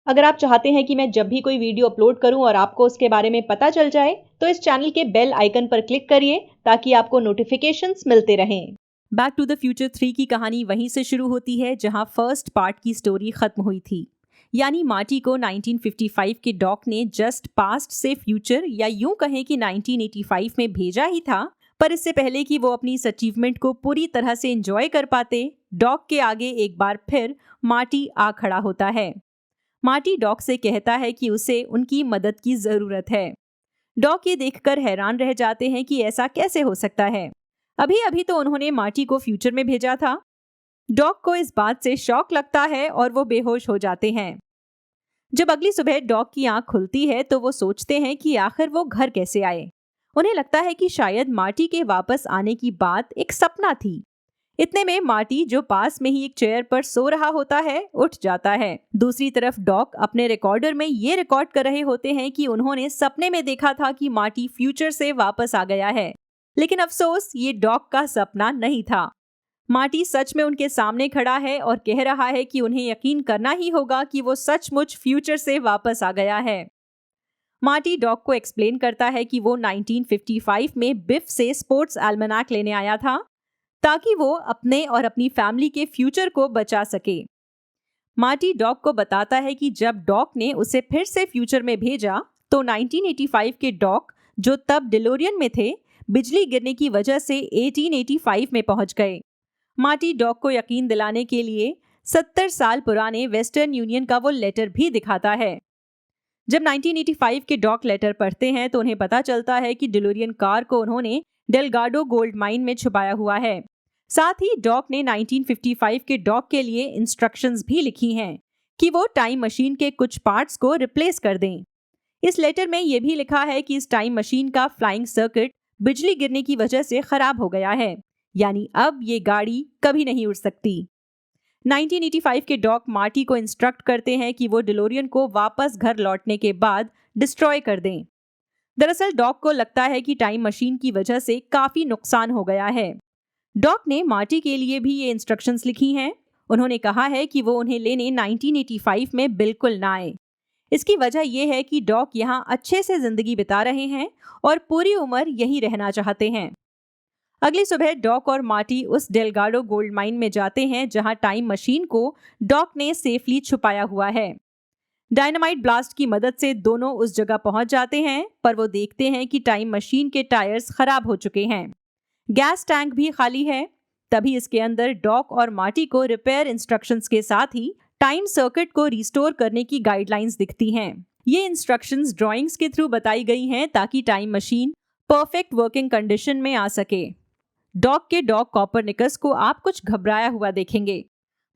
अगर आप चाहते हैं कि मैं जब भी कोई वीडियो अपलोड करूं और आपको उसके बारे में पता चल जाए, तो इस चैनल के बेल आइकन पर क्लिक करिए ताकि आपको नोटिफिकेशंस मिलते रहें। बैक टू द फ्यूचर 3 की कहानी वहीं से शुरू होती है जहां फर्स्ट पार्ट की स्टोरी खत्म हुई थी। यानी मार्टी को 1955 के डॉक ने जस्ट पास्ट से फ्यूचर या यूं कहें कि 1985 में भेजा ही था, पर इससे पहले कि वो अपनी इस अचीवमेंट को पूरी तरह से एंजॉय कर पाते, डॉक के आगे एक बार फिर मार्टी आ खड़ा होता है। मार्टी डॉक से कहता है कि उसे उनकी मदद की जरूरत है। डॉक ये देखकर हैरान रह जाते हैं कि ऐसा कैसे हो सकता है। अभी अभी तो उन्होंने मार्टी को फ्यूचर में भेजा था। डॉक को इस बात से शॉक लगता है और वो बेहोश हो जाते हैं। जब अगली सुबह डॉक की आंख खुलती है तो वो सोचते हैं कि आखिर वो घर कैसे आए। उन्हें लगता है कि शायद मार्टी के वापस आने की बात एक सपना थी। इतने में मार्टी, जो पास में ही एक चेयर पर सो रहा होता है, उठ जाता है। दूसरी तरफ डॉक अपने रिकॉर्डर में ये रिकॉर्ड कर रहे होते हैं कि उन्होंने सपने में देखा था कि मार्टी फ्यूचर से वापस आ गया है। लेकिन अफसोस, ये डॉक का सपना नहीं था। मार्टी सच में उनके सामने खड़ा है और कह रहा है कि उन्हें यकीन करना ही होगा कि वो सचमुच फ्यूचर से वापस आ गया है। मार्टी डॉक को एक्सप्लेन करता है कि वो 1955 में बिफ से स्पोर्ट्स एल्मनाक लेने आया था ताकि वो अपने और अपनी फैमिली के फ्यूचर को बचा सके। मार्टी डॉक को बताता है कि जब डॉक ने उसे फिर से फ्यूचर में भेजा तो 1985 के डॉक, जो तब डिलोरियन में थे, बिजली गिरने की वजह से 1885 में पहुंच गए। मार्टी डॉक को यकीन दिलाने के लिए 70 साल पुराने वेस्टर्न यूनियन का वो लेटर भी दिखाता है। जब 1985 के डॉक लेटर पढ़ते हैं तो उन्हें पता चलता है कि डिलोरियन कार को उन्होंने डेलगाडो गोल्ड माइन में छुपाया हुआ है। साथ ही डॉक ने 1955 के डॉक के लिए इंस्ट्रक्शंस भी लिखी हैं कि वो टाइम मशीन के कुछ पार्ट्स को रिप्लेस कर दें। इस लेटर में यह भी लिखा है कि इस टाइम मशीन का फ्लाइंग सर्किट बिजली गिरने की वजह से खराब हो गया है, यानी अब ये गाड़ी कभी नहीं उड़ सकती। 1985 के डॉक मार्टी को इंस्ट्रक्ट करते हैं कि वो डिलोरियन को वापस घर लौटने के बाद डिस्ट्रॉय कर दें। दरअसल डॉक को लगता है कि टाइम मशीन की वजह से काफी नुकसान हो गया है। डॉक ने मार्टी के लिए भी ये इंस्ट्रक्शंस लिखी हैं। उन्होंने कहा है कि वो उन्हें लेने 1985 में बिल्कुल ना आए। इसकी वजह यह है कि डॉक यहाँ अच्छे से जिंदगी बिता रहे हैं और पूरी उम्र यहीं रहना चाहते हैं। अगली सुबह डॉक और मार्टी उस डेलगाडो गोल्ड माइन में जाते हैं जहां टाइम मशीन को डॉक ने सेफली छुपाया हुआ है। डायनामाइट ब्लास्ट की मदद से दोनों उस जगह पहुंच जाते हैं, पर वो देखते हैं कि टाइम मशीन के टायर्स खराब हो चुके हैं। गैस टैंक भी खाली है। तभी इसके अंदर डॉक और मार्टी को रिपेयर इंस्ट्रक्शंस के साथ ही टाइम सर्किट को रिस्टोर करने की गाइडलाइंस दिखती हैं। ये इंस्ट्रक्शंस ड्राइंग्स के थ्रू बताई गई हैं ताकि time machine perfect working condition में आ सके। डॉक के डॉग कॉपरनिकस को आप कुछ घबराया हुआ देखेंगे।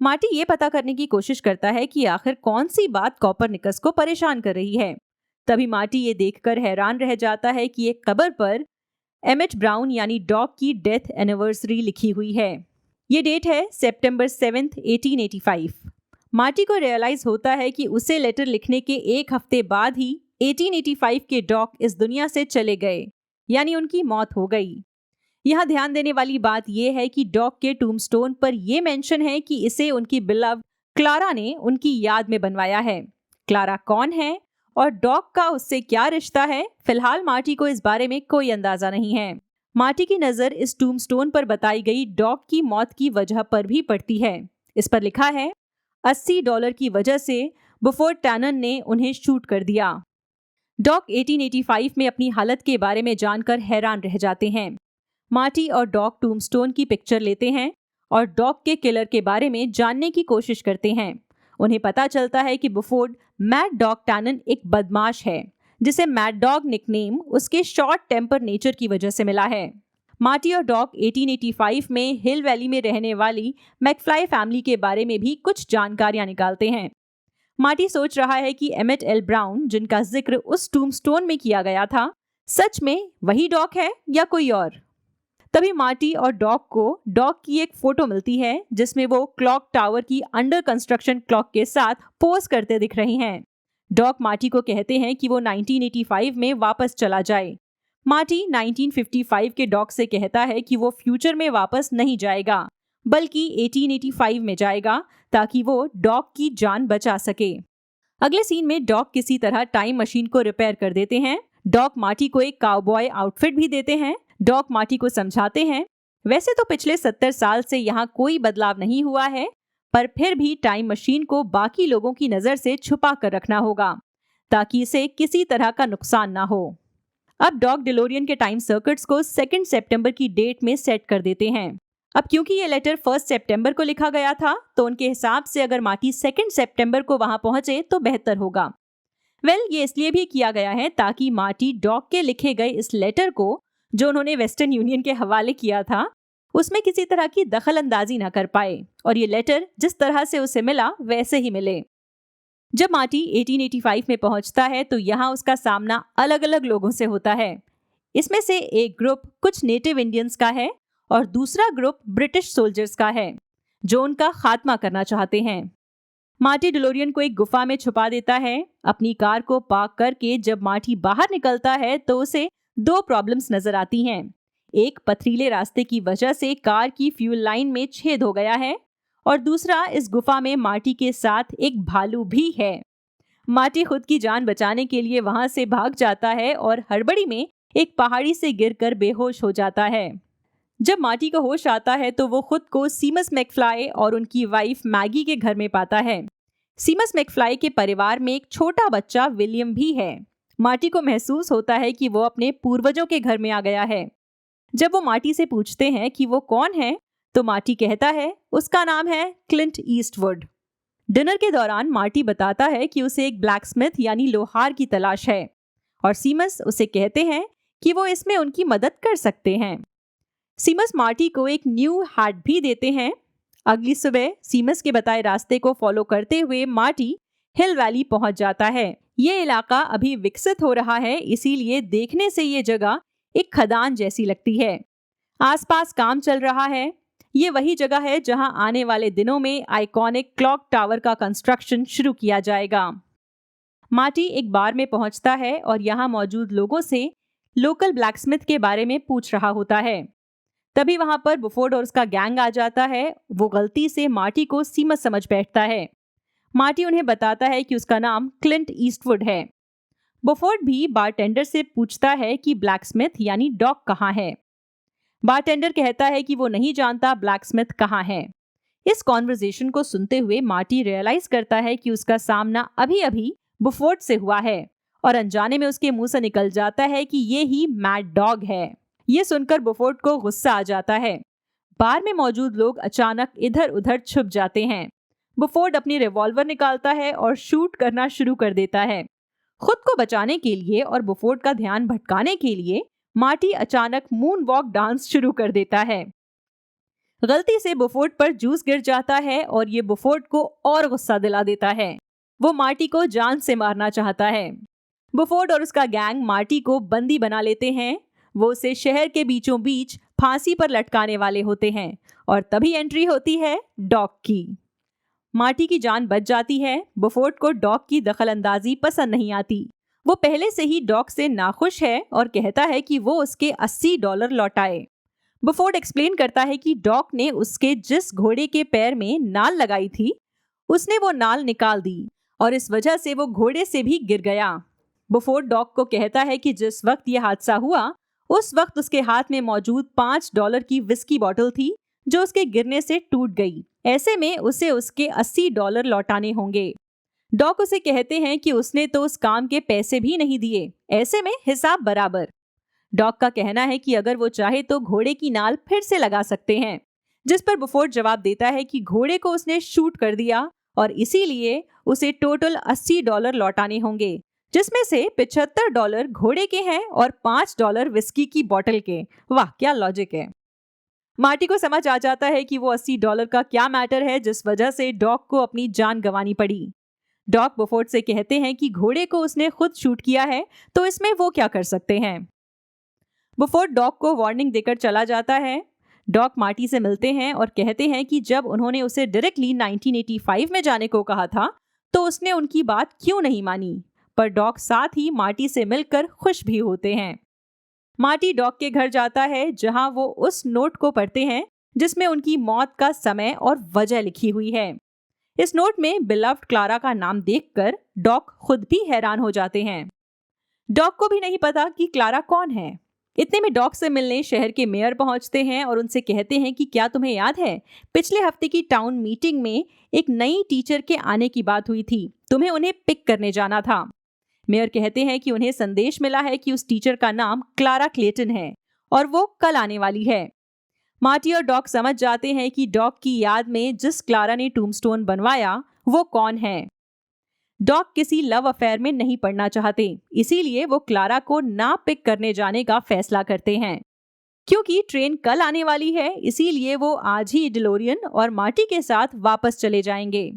मार्टी ये पता करने की कोशिश करता है कि आखिर कौन सी बात कॉपरनिकस को परेशान कर रही है। तभी मार्टी ये देखकर हैरान रह जाता है कि एक कबर पर एमिट ब्राउन यानी डॉग की डेथ एनिवर्सरी लिखी हुई है। ये डेट है सितंबर 7, 1885। मार्टी को रियलाइज होता है कि उसे लेटर लिखने के एक हफ्ते बाद ही 1885 के डॉग इस दुनिया से चले गए, यानी उनकी मौत हो गई। यहाँ ध्यान देने वाली बात यह है कि डॉग के टूमस्टोन पर यह मेंशन है कि इसे उनकी बिलव्ड क्लारा ने उनकी याद में बनवाया है। क्लारा कौन है और डॉग का उससे क्या रिश्ता है, फिलहाल मार्टी को इस बारे में कोई अंदाजा नहीं है। मार्टी की नजर इस टूमस्टोन पर बताई गई डॉग की मौत की वजह पर भी पड़ती है। इस पर लिखा है, $80 की वजह से बुफोर्ड टैनन ने उन्हें शूट कर दिया। डॉग 1885 में अपनी हालत के बारे में जानकर हैरान रह जाते हैं। मार्टी और डॉग टूमस्टोन की पिक्चर लेते हैं और डॉग के किलर के बारे में जानने की कोशिश करते हैं। उन्हें पता चलता है कि बुफोर्ड मैड डॉग टैनन एक बदमाश है, जिसे मैड डॉग निकनेम उसके शॉर्ट टेम्पर नेचर की वजह से मिला है। मार्टी और डॉग 1885 में हिल वैली में रहने वाली मैकफ्लाई फैमिली के बारे में भी कुछ जानकारियां निकालते हैं। मार्टी सोच रहा है कि एमिट एल ब्राउन, जिनका जिक्र उस टूमस्टोन में किया गया था, सच में वही डॉग है या कोई और। तभी मार्टी और डॉग को डॉग की एक फोटो मिलती है जिसमें वो क्लॉक टावर की अंडर कंस्ट्रक्शन क्लॉक के साथ पोज करते दिख रही हैं। डॉग मार्टी को कहते हैं कि वो 1985 में वापस चला जाए। मार्टी 1955 के डॉग से कहता है कि वो फ्यूचर में वापस नहीं जाएगा, बल्कि 1885 में जाएगा ताकि वो डॉग की जान बचा सके। अगले सीन में डॉक किसी तरह टाइम मशीन को रिपेयर कर देते हैं। डॉक मार्टी को एक काउबॉय आउटफिट भी देते हैं। डॉक मार्टी को समझाते हैं, वैसे तो पिछले 70 साल से यहाँ कोई बदलाव नहीं हुआ है, पर फिर भी टाइम मशीन को बाकी लोगों की नजर से छुपा कर रखना होगा ताकि इसे किसी तरह का नुकसान ना हो। अब डॉक डिलोरियन के टाइम सर्किट्स को 2 सितंबर की डेट में सेट कर देते हैं। अब क्योंकि ये लेटर 1 सितंबर को लिखा गया था, तो उनके हिसाब से अगर मार्टी 2 सितंबर को वहां पहुंचे तो बेहतर होगा। ये इसलिए भी किया गया है ताकि मार्टी डॉक के लिखे गए इस लेटर को, जो उन्होंने वेस्टर्न यूनियन के हवाले किया था, उसमें किसी तरह की दखल अंदाजी ना कर पाए और ये लेटर जिस तरह से उसे मिला वैसे ही मिले। जब मार्टी 1885 में पहुंचता है तो यहाँ उसका सामना अलग अलग लोगों से होता है। इसमें से एक ग्रुप कुछ नेटिव इंडियंस का है और दूसरा ग्रुप ब्रिटिश सोल्जर्स का है जो उनका खात्मा करना चाहते हैं। मार्टी डिलोरियन को एक गुफा में छुपा देता है। अपनी कार को पार्क करके जब मार्टी बाहर निकलता है तो उसे 2 प्रॉब्लम्स नजर आती हैं। एक, पथरीले रास्ते की वजह से कार की फ्यूल लाइन में छेद हो गया है और दूसरा, इस गुफा में मार्टी के साथ एक भालू भी है। मार्टी खुद की जान बचाने के लिए वहां से भाग जाता है और हड़बड़ी में एक पहाड़ी से गिरकर बेहोश हो जाता है। जब मार्टी को होश आता है तो वो खुद को सीमस मैकफ्लाई और उनकी वाइफ मैगी के घर में पाता है। सीमस मैकफ्लाई के परिवार में एक छोटा बच्चा विलियम भी है। मार्टी को महसूस होता है कि वो अपने पूर्वजों के घर में आ गया है। जब वो मार्टी से पूछते हैं कि वो कौन है, तो मार्टी कहता है उसका नाम है क्लिंट ईस्टवुड। डिनर के दौरान मार्टी बताता है कि उसे एक ब्लैकस्मिथ यानी लोहार की तलाश है और सीमस उसे कहते हैं कि वो इसमें उनकी मदद कर सकते हैं। सीमस मार्टी को एक न्यू हैट भी देते हैं। अगली सुबह सीमस के बताए रास्ते को फॉलो करते हुए मार्टी हिल वैली पहुंच जाता है। ये इलाका अभी विकसित हो रहा है, इसीलिए देखने से ये जगह एक खदान जैसी लगती है। आसपास काम चल रहा है। ये वही जगह है जहां आने वाले दिनों में आइकॉनिक क्लॉक टावर का कंस्ट्रक्शन शुरू किया जाएगा। मार्टी एक बार में पहुंचता है और यहाँ मौजूद लोगों से लोकल ब्लैकस्मिथ के बारे में पूछ रहा होता है। तभी वहां पर बुफोर्ड और उसका गैंग आ जाता है। वो गलती से मार्टी को सीमस समझ बैठता है। मार्टी उन्हें बताता है कि उसका नाम क्लिंट ईस्टवुड है। बुफोर्ड भी बारटेंडर से पूछता है कि ब्लैकस्मिथ यानी डॉक कहाँ है। बारटेंडर कहता है कि वो नहीं जानता ब्लैकस्मिथ कहाँ है। इस कॉन्वर्सेशन को सुनते हुए मार्टी रियलाइज करता है कि उसका सामना अभी अभी बुफोर्ड से हुआ है और अनजाने में उसके मुंह से निकल जाता है कि ये ही मैड डॉग है। ये सुनकर बुफोर्ड को गुस्सा आ जाता है। बार में मौजूद लोग अचानक इधर उधर छुप जाते हैं। बुफोर्ड अपनी रिवॉल्वर निकालता है और शूट करना शुरू कर देता है। खुद को बचाने के लिए और बुफोर्ड का ध्यान भटकाने के लिए मार्टी अचानक मून वॉक डांस शुरू कर देता है। गलती से बुफोर्ड पर जूस गिर जाता है और ये बुफोर्ड को और गुस्सा दिला देता है। वो मार्टी को जान से मारना चाहता है। बुफोर्ड और उसका गैंग मार्टी को बंदी बना लेते हैं। वो उसे शहर के बीचों बीच फांसी पर लटकाने वाले होते हैं और तभी एंट्री होती है डॉग की। मार्टी की जान बच जाती है। बुफोर्ड को डॉग की दखलंदाजी पसंद नहीं आती। वो पहले से ही डॉग से नाखुश है और कहता है कि वो उसके $80 लौटाए। बुफोर्ड एक्सप्लेन करता है कि डॉग ने उसके जिस घोड़े के पैर में नाल लगाई थी, उसने वो नाल निकाल दी और इस वजह से वो घोड़े से भी गिर गया। बुफोर्ड डॉग को कहता है कि जिस वक्त यह हादसा हुआ उस वक्त उसके हाथ में मौजूद $5 की विस्की बॉटल थी जो उसके गिरने से टूट गई। ऐसे में उसे उसके $80 लौटाने होंगे। डॉग उसे कहते हैं कि उसने तो उस काम के पैसे भी नहीं दिए, ऐसे में हिसाब बराबर। डॉग का कहना है कि अगर वो चाहे तो घोड़े की नाल फिर से लगा सकते हैं, जिस पर बुफोर्ड जवाब देता है कि घोड़े को उसने शूट कर दिया और इसीलिए उसे टोटल $80 लौटाने होंगे, जिसमें से $75 घोड़े के हैं और $5 विस्की की बोतल के। वाह, क्या लॉजिक है। मार्टी को समझ आ जाता है कि वो $80 का क्या मैटर है जिस वजह से डॉग को अपनी जान गंवानी पड़ी। डॉग बुफोर्ड से कहते हैं कि घोड़े को उसने खुद शूट किया है तो इसमें वो क्या कर सकते हैं। बुफोर्ड डॉग को वार्निंग देकर चला जाता है। डॉग मार्टी से मिलते हैं और कहते हैं कि जब उन्होंने उसे डायरेक्टली 1985 में जाने को कहा था तो उसने उनकी बात क्यों नहीं मानी, पर डॉग साथ ही मार्टी से मिलकर खुश भी होते हैं। मार्टी डॉग के घर जाता है जहां वो उस नोट को पढ़ते हैं जिसमें उनकी मौत का समय और वजह लिखी हुई है। इस नोट में बिलव्ड क्लारा का नाम देखकर डॉक खुद भी हैरान हो जाते हैं। डॉक को भी नहीं पता कि क्लारा कौन है। इतने में डॉक से मिलने शहर के मेयर पहुंचते हैं और उनसे कहते हैं कि क्या तुम्हें याद है, पिछले हफ्ते की टाउन मीटिंग में एक नई टीचर के आने की बात हुई थी, तुम्हें उन्हें पिक करने जाना था। मेयर कहते हैं कि उन्हें संदेश मिला है कि उस टीचर का नाम क्लारा क्लेटन है और वो कल आने वाली है। मार्टी और डॉक समझ जाते हैं कि डॉक की याद में जिस क्लारा ने टूम्बस्टोन बनवाया वो कौन है। डॉक किसी लव अफेयर में नहीं पड़ना चाहते, इसीलिए वो क्लारा को ना पिक करने जाने का फैसला करते हैं। क्योंकि ट्रेन कल आने वाली है, इसीलिए वो आज ही डिलोरियन और मार्टी के साथ वापस चले जाएंगे।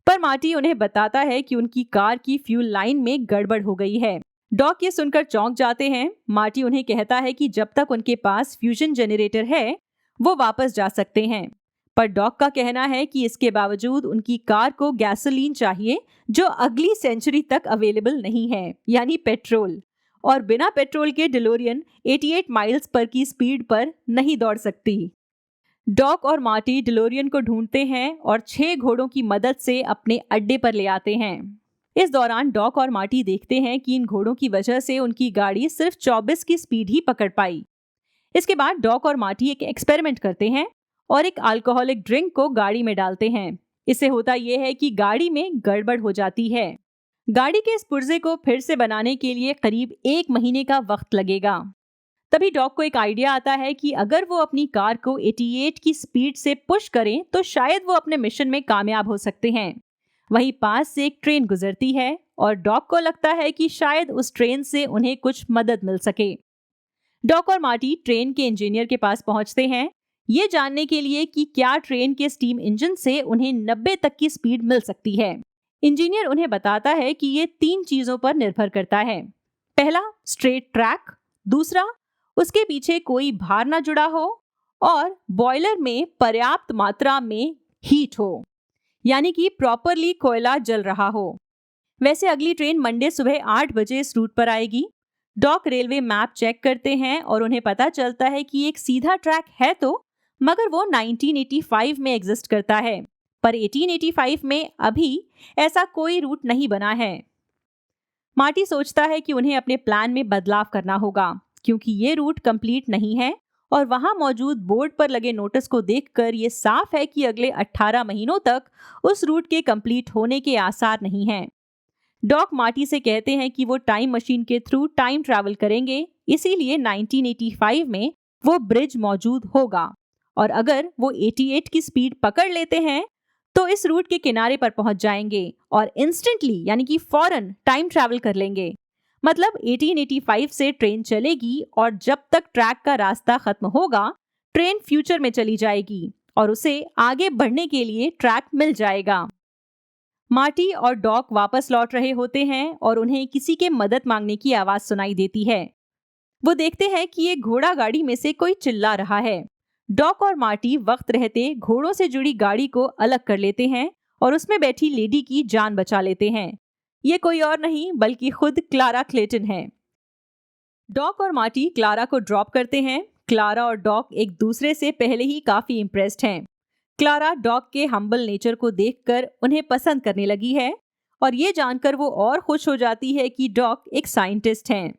पर मार्टी उन्हें बताता है कि उनकी कार की फ्यूल लाइन में गड़बड़ हो गई है। डॉक ये सुनकर चौंक जाते हैं। मार्टी उन्हें कहता है कि जब तक उनके पास फ्यूजन जनरेटर है वो वापस जा सकते हैं, पर डॉक का कहना है कि इसके बावजूद उनकी कार को गैसोलीन चाहिए जो अगली सेंचुरी तक अवेलेबल नहीं है, यानी पेट्रोल, और बिना पेट्रोल के डिलोरियन 88 माइल्स पर की स्पीड पर नहीं दौड़ सकती। डॉक और मार्टी डिलोरियन को ढूंढते हैं और 6 घोड़ों की मदद से अपने अड्डे पर ले आते हैं। इस दौरान डॉक और मार्टी देखते हैं कि इन घोड़ों की वजह से उनकी गाड़ी सिर्फ 24 की स्पीड ही पकड़ पाई। इसके बाद डॉक और मार्टी एक एक्सपेरिमेंट करते हैं और एक अल्कोहलिक ड्रिंक को गाड़ी में डालते हैं। इससे होता यह है कि गाड़ी में गड़बड़ हो जाती है। गाड़ी के इस पुर्जे को फिर से बनाने के लिए करीब 1 महीने का वक्त लगेगा। तभी डॉक को एक आइडिया आता है कि अगर वो अपनी कार को 88 की स्पीड से पुश करें तो शायद वो अपने मिशन में कामयाब हो सकते हैं। वहीं पास से एक ट्रेन गुजरती है और डॉक को लगता है कि शायद उस ट्रेन से उन्हें कुछ मदद मिल सके। डॉक और मार्टी ट्रेन के इंजीनियर के पास पहुंचते हैं, ये जानने के लिए कि क्या ट्रेन के स्टीम इंजन से उन्हें 90 तक की स्पीड मिल सकती है। इंजीनियर उन्हें बताता है कि ये 3 चीजों पर निर्भर करता है। पहला, स्ट्रेट ट्रैक, दूसरा, उसके पीछे कोई भार ना जुड़ा हो, और बॉयलर में पर्याप्त मात्रा में हीट हो, यानी कि प्रॉपरली कोयला जल रहा हो। वैसे अगली ट्रेन मंडे सुबह 8 बजे इस रूट पर आएगी। डॉक रेलवे मैप चेक करते हैं और उन्हें पता चलता है कि एक सीधा ट्रैक है तो, मगर वो 1985 में एग्जिस्ट करता है, पर 1885 में अभी ऐसा कोई रूट नहीं बना है। मार्टी सोचता है कि उन्हें अपने प्लान में बदलाव करना होगा, क्योंकि ये रूट कंप्लीट नहीं है और वहां मौजूद बोर्ड पर लगे नोटिस को देखकर ये साफ है कि अगले 18 महीनों तक उस रूट के कंप्लीट होने के आसार नहीं हैं। डॉक मार्टी से कहते हैं कि वो टाइम मशीन के थ्रू टाइम ट्रैवल करेंगे, इसीलिए 1985 में वो ब्रिज मौजूद होगा, और अगर वो 88 की स्पीड पकड़ लेते हैं तो इस रूट के किनारे पर पहुंच जाएंगे और इंस्टेंटली, यानी कि फौरन टाइम ट्रैवल कर लेंगे। मतलब 1885 से ट्रेन चलेगी और जब तक ट्रैक का रास्ता खत्म होगा ट्रेन फ्यूचर में चली जाएगी और उसे आगे बढ़ने के लिए ट्रैक मिल जाएगा। मार्टी और डॉक वापस लौट रहे होते हैं और उन्हें किसी के मदद मांगने की आवाज सुनाई देती है। वो देखते हैं कि एक घोड़ा गाड़ी में से कोई चिल्ला रहा है। डॉक और मार्टी वक्त रहते घोड़ों से जुड़ी गाड़ी को अलग कर लेते हैं और उसमें बैठी लेडी की जान बचा लेते हैं। ये कोई और नहीं बल्कि खुद क्लारा क्लेटन है। डॉक और मार्टी क्लारा को ड्रॉप करते हैं। क्लारा और डॉक एक दूसरे से पहले ही काफी इम्प्रेस्ड हैं। क्लारा डॉक के हम्बल नेचर को देखकर उन्हें पसंद करने लगी है और ये जानकर वो और खुश हो जाती है कि डॉक एक साइंटिस्ट हैं।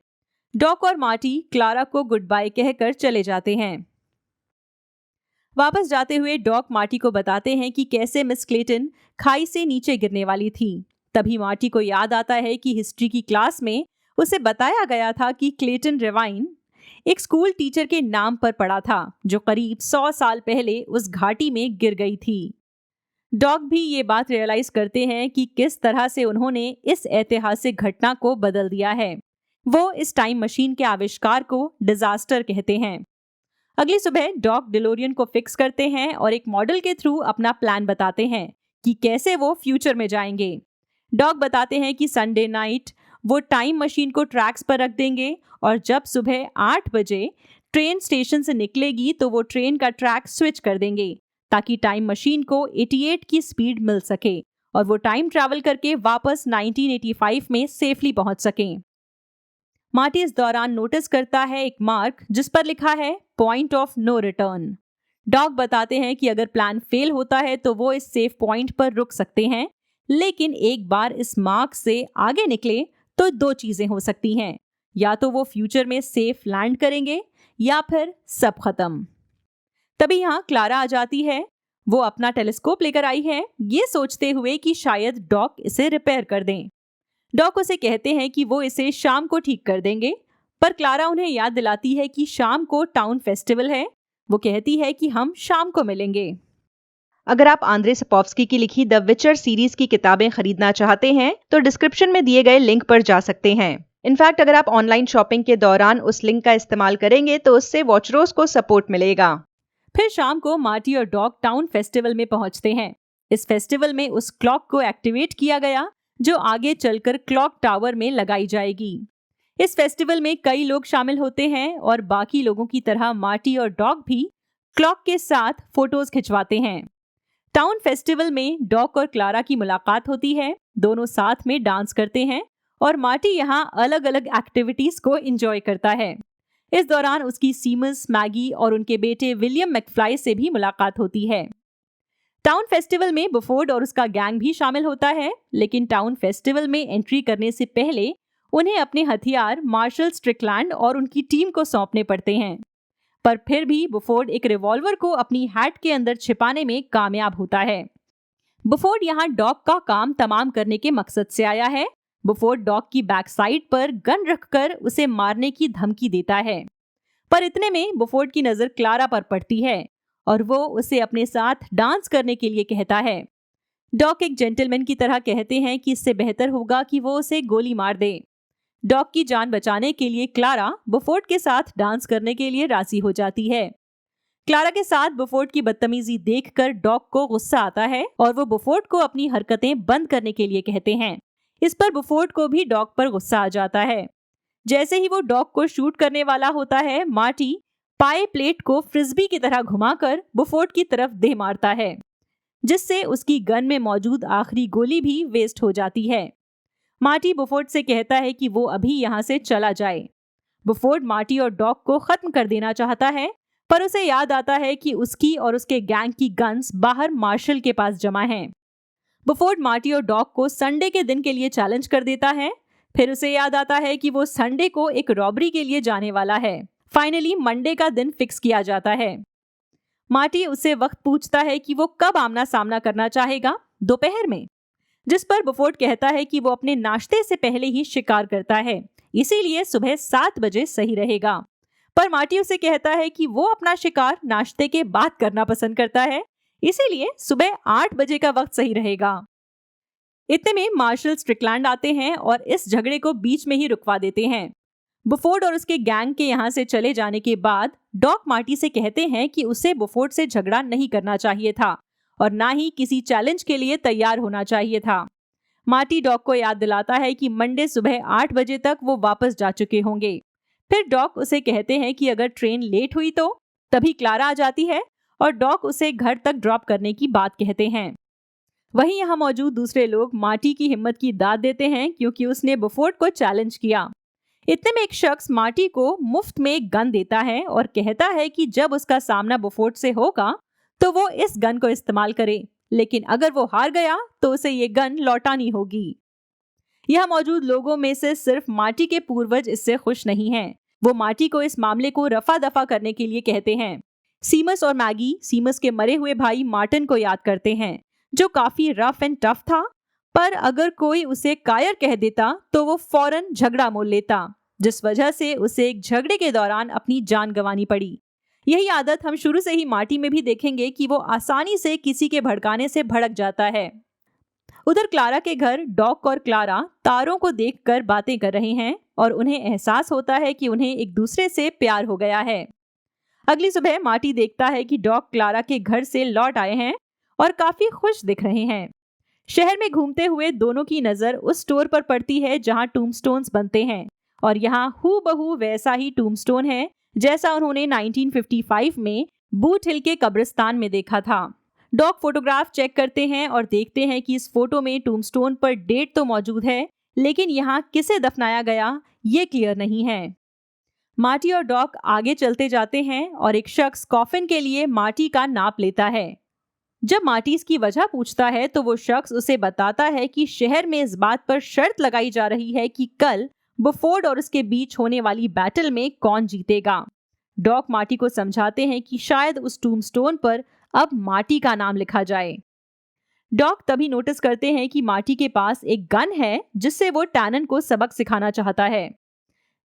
डॉक और मार्टी क्लारा को गुड बाय कहकर चले जाते हैं। वापस जाते हुए डॉक मार्टी को बताते हैं कि कैसे मिस क्लेटन खाई से नीचे गिरने वाली थी। तभी मार्टी को याद आता है कि हिस्ट्री की क्लास में उसे बताया गया था कि क्लेटन रेवाइन एक स्कूल टीचर के नाम पर पड़ा था जो करीब 100 साल पहले उस घाटी में गिर गई थी। डॉग भी ये बात रियलाइज करते हैं कि किस तरह से उन्होंने इस ऐतिहासिक घटना को बदल दिया है। वो इस टाइम मशीन के आविष्कार को डिजास्टर कहते हैं। अगली सुबह डॉग डिलोरियन को फिक्स करते हैं और एक मॉडल के थ्रू अपना प्लान बताते हैं कि कैसे वो फ्यूचर में जाएंगे। डॉग बताते हैं कि संडे नाइट वो टाइम मशीन को ट्रैक्स पर रख देंगे और जब सुबह 8 बजे ट्रेन स्टेशन से निकलेगी तो वो ट्रेन का ट्रैक स्विच कर देंगे ताकि टाइम मशीन को 88 की स्पीड मिल सके और वो टाइम ट्रैवल करके वापस 1985 में सेफली पहुंच सकें। मार्टी इस दौरान नोटिस करता है एक मार्क जिस पर लिखा है point of no return. Dog बताते हैं कि अगर प्लान फेल होता है तो वो इस सेफ पॉइंट पर रुक सकते हैं, लेकिन एक बार इस मार्क से आगे निकले तो दो चीजें हो सकती हैं, या तो वो फ्यूचर में सेफ लैंड करेंगे या फिर सब खत्म। तभी यहाँ क्लारा आ जाती है। वो अपना टेलीस्कोप लेकर आई है, ये सोचते हुए कि शायद डॉग इसे रिपेयर कर दें। डॉग उसे कहते हैं कि वो इसे शाम को ठीक कर देंगे, पर क्लारा उन्हें याद दिलाती है कि शाम को टाउन फेस्टिवल है। वो कहती है कि हम शाम को मिलेंगे। अगर आप आंद्रे सपोव्स्की की लिखी द विचर सीरीज की किताबें खरीदना चाहते हैं तो डिस्क्रिप्शन में दिए गए लिंक पर जा सकते हैं। इनफैक्ट अगर आप ऑनलाइन शॉपिंग के दौरान उस लिंक का इस्तेमाल करेंगे तो उससे वॉचरोस को सपोर्ट मिलेगा। फिर शाम को मार्टी और डॉग टाउन फेस्टिवल में पहुंचते हैं। इस फेस्टिवल में उस क्लॉक को एक्टिवेट किया गया जो आगे चलकर क्लॉक टावर में लगाई जाएगी। इस फेस्टिवल में कई लोग शामिल होते हैं और बाकी लोगों की तरह मार्टी और डॉग भी क्लॉक के साथ फोटोज खिंचवाते हैं। टाउन फेस्टिवल में डॉग और क्लारा की मुलाकात होती है। दोनों साथ में डांस करते हैं और मार्टी यहाँ अलग अलग एक्टिविटीज को एंजॉय करता है। इस दौरान उसकी सीमस, मैगी और उनके बेटे विलियम मैकफ्लाई से भी मुलाकात होती है। टाउन फेस्टिवल में बुफोर्ड और उसका गैंग भी शामिल होता है, लेकिन टाउन फेस्टिवल में एंट्री करने से पहले उन्हें अपने हथियार मार्शल स्ट्रिकलैंड और उनकी टीम को सौंपने पड़ते हैं। पर फिर भी बुफोर्ड एक रिवॉल्वर को अपनी हैट के अंदर छिपाने में कामयाब होता है। बुफोर्ड यहाँ डॉग का काम तमाम करने के मकसद से आया है। बुफोर्ड डॉग की बैक साइड पर गन रखकर उसे मारने की धमकी देता है, पर इतने में बुफोर्ड की नजर क्लारा पर पड़ती है और वो उसे अपने साथ डांस करने के लिए कहता है। डॉग एक जेंटलमैन की तरह कहते हैं कि इससे बेहतर होगा कि वो उसे गोली मार दे। डॉग की जान बचाने के लिए क्लारा बुफोर्ड के साथ डांस करने के लिए राजी हो जाती है। क्लारा के साथ बुफोर्ड की बदतमीजी देखकर डॉग को गुस्सा आता है और वो बुफोर्ड को अपनी हरकतें बंद करने के लिए कहते हैं। इस पर बुफोर्ड को भी डॉग पर गुस्सा आ जाता है। जैसे ही वो डॉग को शूट करने वाला होता है, मार्टी पाए प्लेट को फ्रिस्बी की तरह घुमाकर बुफोर्ड की तरफ दे मारता है, जिससे उसकी गन में मौजूद आखिरी गोली भी वेस्ट हो जाती है। मार्टी बुफोर्ड से कहता है कि वो अभी यहाँ से चला जाए। बुफोर्ड मार्टी और डॉग को खत्म कर देना चाहता है, पर उसे याद आता है कि उसकी और उसके गैंग की गन्स बाहर मार्शल के पास जमा हैं। बुफोर्ड मार्टी और डॉग को संडे के दिन के लिए चैलेंज कर देता है। फिर उसे याद आता है कि वो संडे को एक रॉबरी के लिए जाने वाला है। फाइनली मंडे का दिन फिक्स किया जाता है। मार्टी उससे वक्त पूछता है कि वो कब आमना सामना करना चाहेगा, दोपहर में, जिस पर बुफोर्ड कहता है कि वो अपने नाश्ते से पहले ही शिकार करता है, इसीलिए सुबह 7 बजे सही रहेगा। पर मार्टी उसे कहता है कि वो अपना शिकार नाश्ते के बाद करना पसंद करता है, इसीलिए सुबह 8 बजे का वक्त सही रहेगा। इतने में मार्शल स्ट्रिकलैंड आते हैं और इस झगड़े को बीच में ही रुकवा देते हैं। बुफोर्ड और उसके गैंग के यहाँ से चले जाने के बाद डॉग मार्टी से कहते हैं कि उसे बुफोर्ड से झगड़ा नहीं करना चाहिए था और ना ही किसी चैलेंज के लिए तैयार होना चाहिए था। मार्टी डॉग को याद दिलाता है कि मंडे सुबह 8 बजे तक वो वापस जा चुके होंगे। फिर डॉग उसे कहते हैं कि अगर ट्रेन लेट हुई तो तभी क्लारा आ जाती है और डॉग उसे घर तक ड्रॉप करने की बात कहते हैं। वहीं यहाँ मौजूद दूसरे लोग मार्टी की हिम्मत की दाद देते हैं क्योंकि उसने बुफोर्ड को चैलेंज किया। इतने में एक शख्स मार्टी को मुफ्त में एक गन देता है और कहता है कि जब उसका सामना बुफोर्ड से होगा तो वो इस गन को इस्तेमाल करे, लेकिन अगर वो हार गया तो उसे ये गन लौटानी होगी। यहाँ मौजूद लोगों में से सिर्फ मार्टी के पूर्वज इससे खुश नहीं हैं। वो मार्टी को इस मामले को रफा दफा करने के लिए कहते हैं। सीमस और मैगी सीमस के मरे हुए भाई मार्टिन को याद करते हैं, जो काफी रफ एंड टफ था, पर अगर कोई उसे कायर कह देता तो वो फौरन झगड़ा मोल लेता, जिस वजह से उसे एक झगड़े के दौरान अपनी जान गंवानी पड़ी। यही आदत हम शुरू से ही मार्टी में भी देखेंगे कि वो आसानी से किसी के भड़काने से भड़क जाता है। उधर क्लारा के घर डॉग और क्लारा तारों को देखकर बातें कर रहे हैं और उन्हें एहसास होता है कि उन्हें एक दूसरे से प्यार हो गया है। अगली सुबह मार्टी देखता है कि डॉग क्लारा के घर से लौट आए हैं और काफी खुश दिख रहे हैं। शहर में घूमते हुए दोनों की नजर उस स्टोर पर पड़ती है जहां टूम्बस्टोन्स बनते हैं और यहाँ हूबहू वैसा ही टूम्बस्टोन है जैसा उन्होंने 1955 में बूट हिल के कब्रिस्तान में देखा था। डॉग फोटोग्राफ चेक करते हैं और देखते हैं कि इस फोटो में टूम्बस्टोन पर डेट तो मौजूद है, लेकिन यहाँ किसे दफनाया गया ये क्लियर नहीं है। मार्टी और डॉक आगे चलते जाते हैं और एक शख्स कॉफिन के लिए मार्टी का नाप लेता है। जब मार्टी इसकी वजह पूछता है तो वो शख्स उसे बताता है कि शहर में इस बात पर शर्त लगाई जा रही है कि कल बुफोर्ड और उसके बीच होने वाली बैटल में कौन जीतेगा। डॉक मार्टी को समझाते हैं कि शायद उस टूम्बस्टोन पर अब मार्टी का नाम लिखा जाए। डॉक तभी नोटिस करते हैं कि मार्टी के पास एक गन है जिससे वो टैनन को सबक सिखाना चाहता है।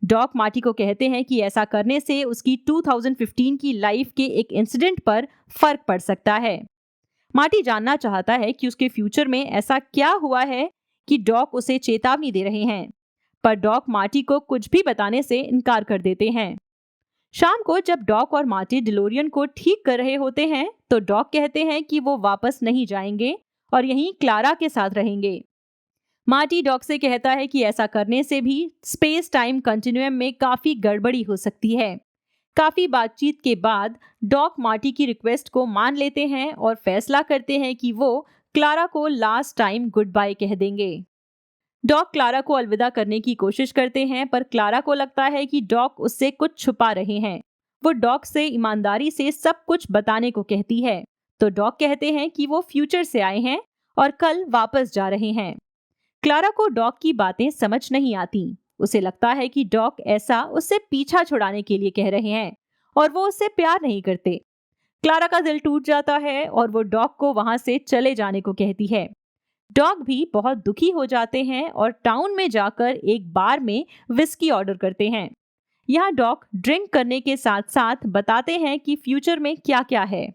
डॉक मार्टी को कहते हैं कि ऐसा करने से उसकी 2015 की लाइफ के एक इंसिडेंट पर फर्क पड़ सकता है। मार्टी जानना चाहता है कि उसके फ्यूचर में ऐसा क्या हुआ है कि डॉक उसे चेतावनी दे रहे हैं, पर डॉक मार्टी को कुछ भी बताने से इनकार कर देते हैं। शाम को जब डॉक और मार्टी डिलोरियन को ठीक कर रहे होते हैं तो डॉक कहते हैं कि वो वापस नहीं जाएंगे और यहीं क्लारा के साथ रहेंगे। मार्टी डॉक से कहता है कि ऐसा करने से भी स्पेस टाइम कंटिन्यूम में काफी गड़बड़ी हो सकती है। काफी बातचीत के बाद डॉक मार्टी की रिक्वेस्ट को मान लेते हैं और फैसला करते हैं कि वो क्लारा को लास्ट टाइम गुड बाय कह देंगे। डॉक क्लारा को अलविदा करने की कोशिश करते हैं, पर क्लारा को लगता है कि डॉक उससे कुछ छुपा रहे हैं। वो डॉक से ईमानदारी से सब कुछ बताने को कहती है, तो डॉक कहते हैं कि वो फ्यूचर से आए हैं और कल वापस जा रहे हैं। क्लारा को डॉक की बातें समझ नहीं आती। उसे लगता है कि डॉक ऐसा उससे पीछा छुड़ाने के लिए कह रहे हैं और वो उससे प्यार नहीं करते। क्लारा का दिल टूट जाता है और वो डॉक को वहां से चले जाने को कहती है। डॉग भी बहुत दुखी हो जाते हैं और टाउन में जाकर एक बार में विस्की ऑर्डर करते हैं। यहाँ डॉग ड्रिंक करने के साथ साथ बताते हैं कि फ्यूचर में क्या क्या है।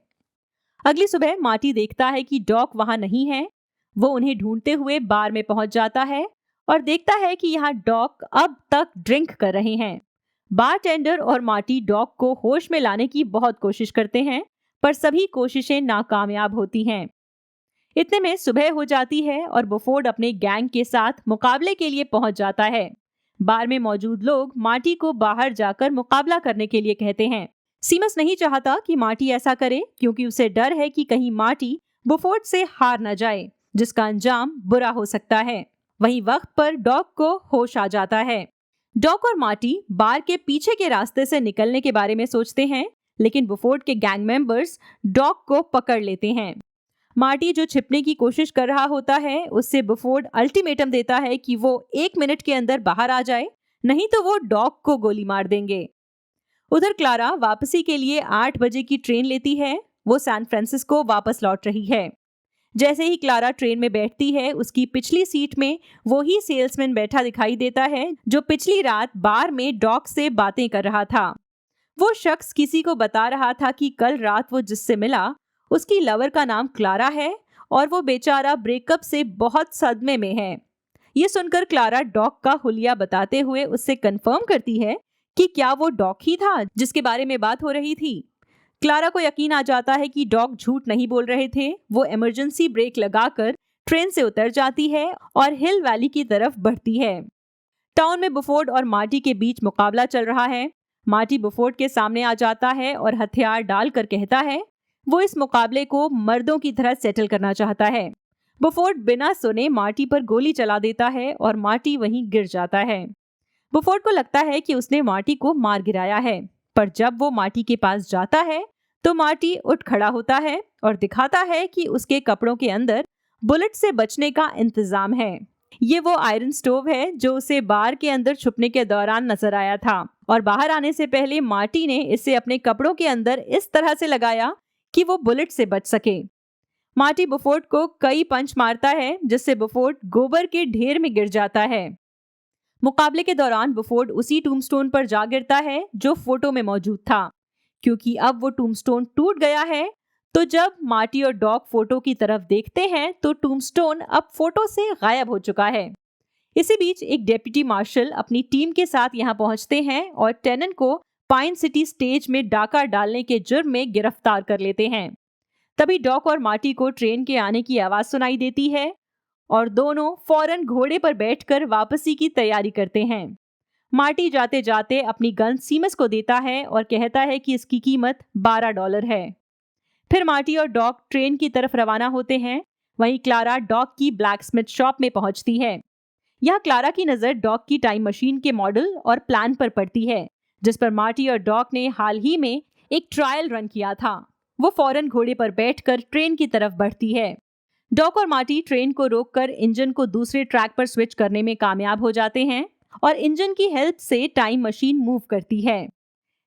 अगली सुबह मार्टी देखता है कि डॉग वहां नहीं है। वो उन्हें ढूंढते हुए बार में पहुंच जाता है और देखता है कि यहाँ डॉग अब तक ड्रिंक कर रहे हैं। बारटेंडर और मार्टी डॉग को होश में लाने की बहुत कोशिश करते हैं, पर सभी कोशिशें नाकामयाब होती हैं। इतने में सुबह हो जाती है और बुफोर्ड अपने गैंग के साथ मुकाबले के लिए पहुंच जाता है। बार में मौजूद लोग मार्टी को बाहर जाकर मुकाबला करने के लिए कहते हैं। सीमस नहीं चाहता कि मार्टी ऐसा करे, क्योंकि उसे डर है कि कहीं मार्टी बुफोर्ड से हार न जाए, जिसका अंजाम बुरा हो सकता है। वहीं वक्त पर डॉग को होश आ जाता है। डॉग और मार्टी बार के पीछे के रास्ते से निकलने के बारे में सोचते हैं, लेकिन बुफोर्ड के गैंग मेंबर्स डॉग को पकड़ लेते हैं। मार्टी जो छिपने की कोशिश कर रहा होता है, उससे बुफोर्ड अल्टीमेटम देता है कि वो 1 मिनट के अंदर बाहर आ जाए, नहीं तो वो डॉग को गोली मार देंगे। उधर क्लारा वापसी के लिए 8 बजे की ट्रेन लेती है। वो सैन फ्रांसिस्को वापस लौट रही है। जैसे ही क्लारा ट्रेन में बैठती है, उसकी पिछली सीट में वो ही सेल्समैन बैठा दिखाई देता है जो पिछली रात बार में डॉग से बातें कर रहा था। वो शख्स किसी को बता रहा था कि कल रात वो जिससे मिला उसकी लवर का नाम क्लारा है और वो बेचारा ब्रेकअप से बहुत सदमे में है। ये सुनकर क्लारा डॉग का हुलिया बताते हुए उससे कंफर्म करती है कि क्या वो डॉग ही था जिसके बारे में बात हो रही थी। क्लारा को यकीन आ जाता है कि डॉग झूठ नहीं बोल रहे थे। वो इमरजेंसी ब्रेक लगाकर ट्रेन से उतर जाती है और हिल वैली की तरफ बढ़ती है। टाउन में बुफोर्ड और मार्टी के बीच मुकाबला चल रहा है। मार्टी बुफोर्ड के सामने आ जाता है और हथियार डालकर कहता है वो इस मुकाबले को मर्दों की तरह सेटल करना चाहता है। बुफोर्ड बिना सुने मार्टी पर गोली चला देता है और मार्टी वहीं गिर जाता है। बुफोर्ड को लगता है कि उसने मार्टी को मार गिराया है, पर जब वो मार्टी के पास जाता है तो मार्टी उठ खड़ा होता है और दिखाता है कि उसके कपड़ों के अंदर बुलेट से बचने का इंतजाम है। ये वो आयरन स्टोव है जो उसे बार के अंदर छुपने के दौरान नजर आया था, और बाहर आने से पहले मार्टी ने इसे अपने कपड़ों के अंदर इस तरह से लगाया कि वो बुलेट से बच सके। मार्टी बुफोर्ड को कई पंच मारता है, जिससे बुफोर्ड गोबर के ढेर में गिर जाता है। मुकाबले के दौरान बुफोर्ड उसी टूम्बस्टोन पर जा गिरता है जो फोटो में मौजूद था। क्योंकि अब वो टूम्बस्टोन टूट गया है, तो जब मार्टी और डॉग फोटो की तरफ देखते हैं तो टूम्बस्टोन अब फोटो से गायब हो चुका है। इसी बीच एक डेप्यूटी मार्शल अपनी टीम के साथ यहाँ पहुंचते हैं और टैनन को पाइन सिटी स्टेज में डाका डालने के जुर्म में गिरफ्तार कर लेते हैं। तभी डॉग और मार्टी को ट्रेन के आने की आवाज सुनाई देती है और दोनों फौरन घोड़े पर बैठकर वापसी की तैयारी करते हैं। मार्टी जाते जाते अपनी गन सीमस को देता है और कहता है कि इसकी कीमत $12 है। फिर मार्टी और डॉग ट्रेन की तरफ रवाना होते हैं। वहीं क्लारा डॉग की ब्लैकस्मिथ शॉप में पहुंचती है। यहाँ क्लारा की नजर डॉग की टाइम मशीन के मॉडल और प्लान पर पड़ती है, जिस पर मार्टी और डॉक ने हाल ही में एक ट्रायल रन किया था। वो फौरन घोड़े पर बैठकर ट्रेन की तरफ बढ़ती है। डॉक और मार्टी ट्रेन को रोककर इंजन को दूसरे ट्रैक पर स्विच करने में कामयाब हो जाते हैं और इंजन की हेल्प से टाइम मशीन मूव करती है।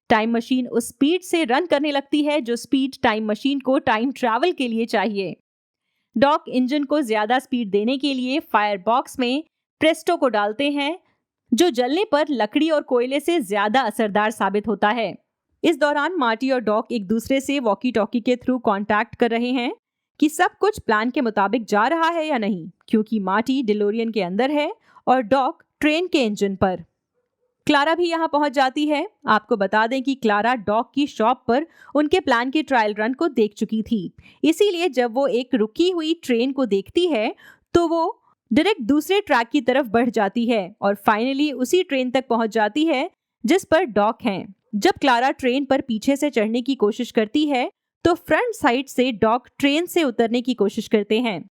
टाइम मशीन उस स्पीड से रन करने लगती है जो स्पीड टाइम मशीन को टाइम ट्रैवल के लिए चाहिए। डॉक इंजन को ज्यादा स्पीड देने के लिए फायर बॉक्स में प्रेस्टो को डालते हैं, जो जलने पर लकड़ी और कोयले से ज्यादा असरदार साबित होता है। इस दौरान मार्टी और डॉक एक दूसरे से वॉकी टॉकी के थ्रू कांटेक्ट कर रहे हैं कि सब कुछ प्लान के मुताबिक जा रहा है या नहीं, क्योंकि मार्टी डिलोरियन के अंदर है और डॉक ट्रेन के इंजन पर। क्लारा भी यहाँ पहुंच जाती है। आपको बता दें कि क्लारा डॉक की शॉप पर उनके प्लान के ट्रायल रन को देख चुकी थी, इसीलिए जब वो एक रुकी हुई ट्रेन को देखती है तो वो डायरेक्ट दूसरे ट्रैक की तरफ बढ़ जाती है और फाइनली उसी ट्रेन तक पहुंच जाती है जिस पर डॉक हैं। जब क्लारा ट्रेन पर पीछे से चढ़ने की कोशिश करती है तो फ्रंट साइड से डॉक ट्रेन से उतरने की कोशिश करते हैं।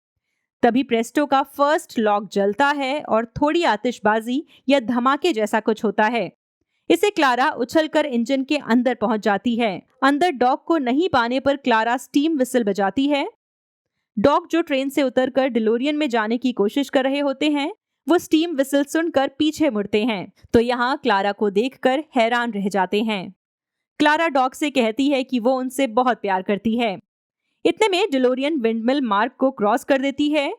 तभी प्रेस्टो का फर्स्ट लॉक जलता है और थोड़ी आतिशबाजी या धमाके जैसा कुछ होता है। इसे क्लारा उछलकर इंजन के अंदर पहुंच जाती है। अंदर डॉक को नहीं पाने पर क्लारा स्टीम विसल बजाती है। डॉक जो ट्रेन से उतरकर डिलोरियन में जाने की कोशिश कर रहे होते हैं, वो स्टीम विसल सुनकर पीछे मुड़ते हैं तो यहाँ क्लारा को देखकर हैरान रह जाते हैं। क्लारा डॉक से कहती है कि वो उनसे बहुत प्यार करती है। इतने में डिलोरियन विंडमिल मार्ग को क्रॉस कर देती है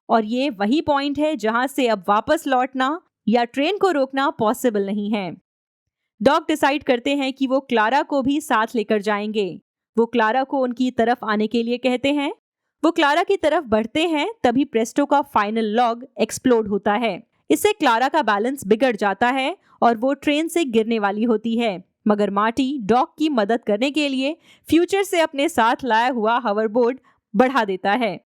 और ये वही पॉइंट है जहां से अब वापस लौटना या ट्रेन को रोकना पॉसिबल नहीं है। डॉक डिसाइड करते हैं कि वो क्लारा को भी साथ लेकर जाएंगे। वो क्लारा को उनकी तरफ आने के लिए कहते हैं। वो क्लारा की तरफ बढ़ते हैं, तभी प्रेस्टो का फाइनल लॉग एक्सप्लोड होता है। इससे क्लारा का बैलेंस बिगड़ जाता है और वो ट्रेन से गिरने वाली होती है, मगर मार्टी डॉक की मदद करने के लिए फ्यूचर से अपने साथ लाया हुआ हॉवरबोर्ड बढ़ा देता है।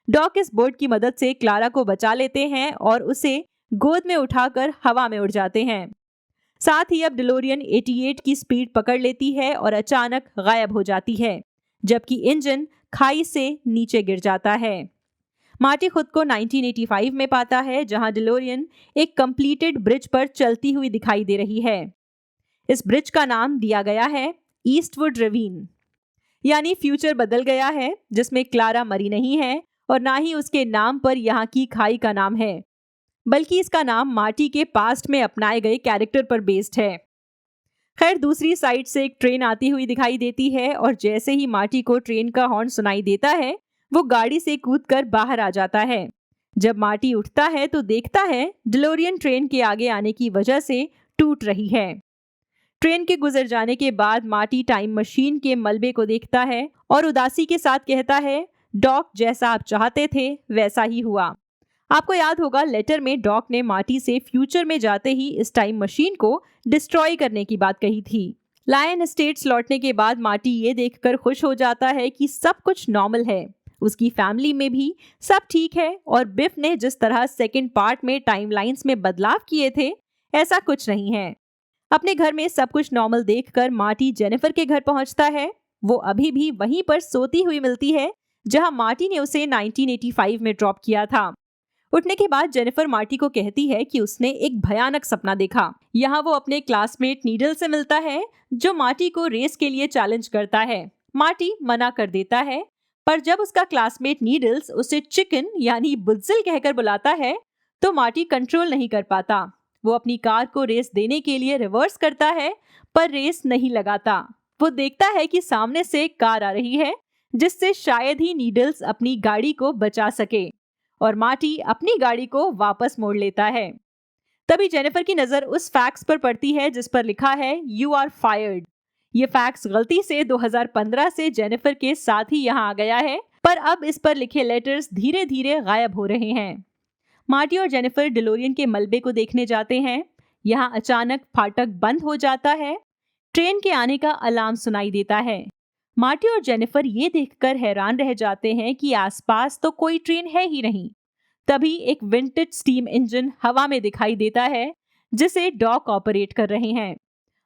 डॉक इस बोर्ड की मदद से क्लारा को बचा लेते हैं और उसे गोद में उठाकर हवा में उड़ जाते हैं। साथ ही अब डिलोरियन 88 की स्पीड पकड़ लेती है और अचानक गायब हो जाती है, जबकि इंजन खाई से नीचे गिर जाता है। मार्टी खुद को 1985 में पाता है, जहां डिलोरियन एक कंप्लीटेड ब्रिज पर चलती हुई दिखाई दे रही है। इस ब्रिज का नाम दिया गया है ईस्टवुड रेवीन, यानी फ्यूचर बदल गया है, जिसमें क्लारा मरी नहीं है और ना ही उसके नाम पर यहाँ की खाई का नाम है, बल्कि इसका नाम मार्टी के पास्ट में अपनाए गए कैरेक्टर पर बेस्ड है। खैर, दूसरी साइड से एक ट्रेन आती हुई दिखाई देती है और जैसे ही मार्टी को ट्रेन का हॉर्न सुनाई देता है, वो गाड़ी से कूदकर बाहर आ जाता है। जब मार्टी उठता है तो देखता है डिलोरियन ट्रेन के आगे आने की वजह से टूट रही है। ट्रेन के गुजर जाने के बाद मार्टी टाइम मशीन के मलबे को देखता है और उदासी के साथ कहता है, डॉक जैसा आप चाहते थे वैसा ही हुआ। आपको याद होगा लेटर में डॉक ने मार्टी से फ्यूचर में जाते ही इस टाइम मशीन को डिस्ट्रॉय करने की बात कही थी। लायन एस्टेट्स लौटने के बाद मार्टी ये देखकर खुश हो जाता है कि सब कुछ नॉर्मल है, उसकी फैमिली में भी सब ठीक है और बिफ ने जिस तरह सेकंड पार्ट में टाइमलाइंस में बदलाव किए थे ऐसा कुछ नहीं है। अपने घर में सब कुछ नॉर्मल देखकर मार्टी जेनिफर के घर पहुंचता है। वो अभी भी वहीं पर सोती हुई मिलती है जहां मार्टी ने उसे 1985 में ड्रॉप किया था। उठने के बाद जेनिफर मार्टी को कहती है कि उसने एक भयानक सपना देखा। यहाँ वो अपने क्लासमेट नीडल से मिलता है, जो मार्टी को रेस के लिए चैलेंज करता है। मार्टी मना कर देता है, पर जब उसका क्लासमेट नीडल्स उसे चिकन यानी बुज्जिल कहकर बुलाता है तो मार्टी कंट्रोल नहीं कर पाता। वो अपनी कार को रेस देने के लिए रिवर्स करता है, पर रेस नहीं लगाता। वो देखता है कि सामने से एक कार आ रही है, जिससे शायद ही नीडल्स अपनी गाड़ी को बचा सके और मार्टी अपनी गाड़ी को वापस मोड़ लेता है। तभी जेनिफर की नजर उस फैक्स पर पड़ती है जिस पर लिखा है यू आर फायर्ड। ये फैक्स गलती से 2015 से जेनिफर के साथ ही यहाँ आ गया है, पर अब इस पर लिखे लेटर्स धीरे धीरे गायब हो रहे हैं। मार्टी और जेनिफर डिलोरियन के मलबे को देखने जाते हैं। यहाँ अचानक फाटक बंद हो जाता है। ट्रेन के आने का अलार्म सुनाई देता है। मार्टी और जेनिफर ये देखकर हैरान रह जाते हैं कि आसपास तो कोई ट्रेन है ही नहीं। तभी एक विंटेज स्टीम इंजन हवा में दिखाई देता है, जिसे डॉक ऑपरेट कर रहे हैं।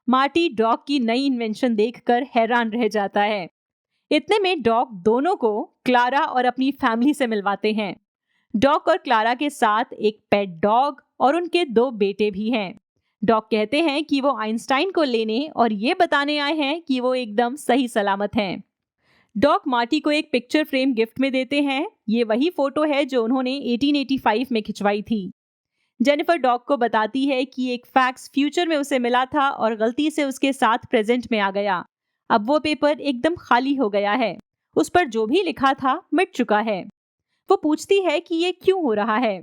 मार्टी डॉक की नई इन्वेंशन देखकर हैरान रह जाता है। इतने में डॉक दोनों को क्लारा और अपनी फैमिली से मिलवाते हैं। डॉक और क्लारा के साथ एक पेट डॉग और उनके 2 बेटे भी हैं। डॉक कहते हैं कि वो आइंस्टाइन को लेने और ये बताने आए हैं कि वो एकदम सही सलामत हैं। डॉक मार्टी को एक पिक्चर फ्रेम गिफ्ट में देते हैं। ये वही फोटो है जो उन्होंने 1885 में खिंचवाई थी। जेनिफर डॉक को बताती है कि एक फैक्स फ्यूचर में उसे मिला था और गलती से उसके साथ प्रेजेंट में आ गया। अब वो पेपर एकदम खाली हो गया है, उस पर जो भी लिखा था मिट चुका है। वो पूछती है कि ये क्यों हो रहा है।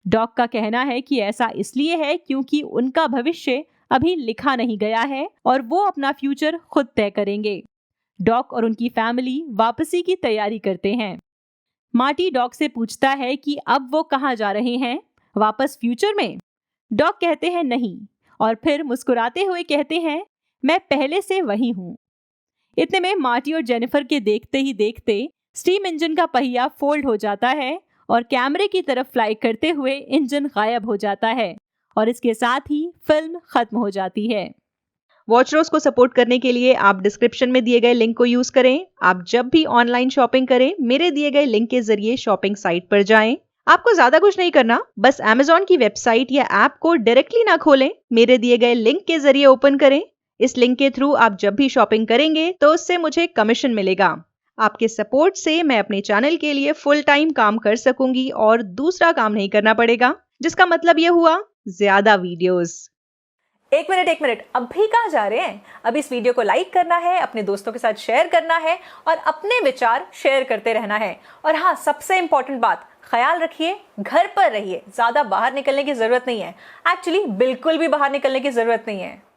डॉक का कहना है कि ऐसा इसलिए है क्योंकि उनका भविष्य अभी लिखा नहीं गया है और वो अपना फ्यूचर खुद तय करेंगे। डॉक और उनकी फैमिली वापसी की तैयारी करते हैं। मार्टी डॉक से पूछता है कि अब वो कहाँ जा रहे हैं, वापस फ्यूचर में? डॉक कहते हैं नहीं, और फिर मुस्कुराते हुए कहते हैं मैं पहले से वही हूँ। इतने में मार्टी और जेनिफर के देखते ही देखते स्टीम इंजन का पहिया फोल्ड हो जाता है और कैमरे की तरफ फ्लाई करते हुए इंजन गायब हो जाता है और इसके साथ ही फिल्म खत्म हो जाती है। वॉचरोज को सपोर्ट करने के लिए आप डिस्क्रिप्शन में दिए गए लिंक को यूज करें। आप जब भी ऑनलाइन शॉपिंग करें, मेरे दिए गए लिंक के जरिए शॉपिंग साइट पर जाएं। आपको ज्यादा कुछ नहीं करना, बस Amazon की वेबसाइट या ऐप को डायरेक्टली ना खोलें, मेरे दिए गए लिंक के जरिए ओपन करें। इस लिंक के थ्रू आप जब भी शॉपिंग करेंगे तो उससे मुझे कमीशन मिलेगा। आपके सपोर्ट से मैं अपने चैनल के लिए फुल टाइम काम कर सकूंगी और दूसरा काम नहीं करना पड़ेगा, जिसका मतलब यह हुआ ज्यादा वीडियोस। एक मिनट, अब भी कहाँ जा रहे हैं? अब इस वीडियो को लाइक करना है, अपने दोस्तों के साथ शेयर करना है और अपने विचार शेयर करते रहना है। और हाँ, सबसे इंपॉर्टेंट बात, ख्याल रखिए, घर पर रहिए, ज्यादा बाहर निकलने की जरूरत नहीं है। एक्चुअली बिल्कुल भी बाहर निकलने की जरूरत नहीं है।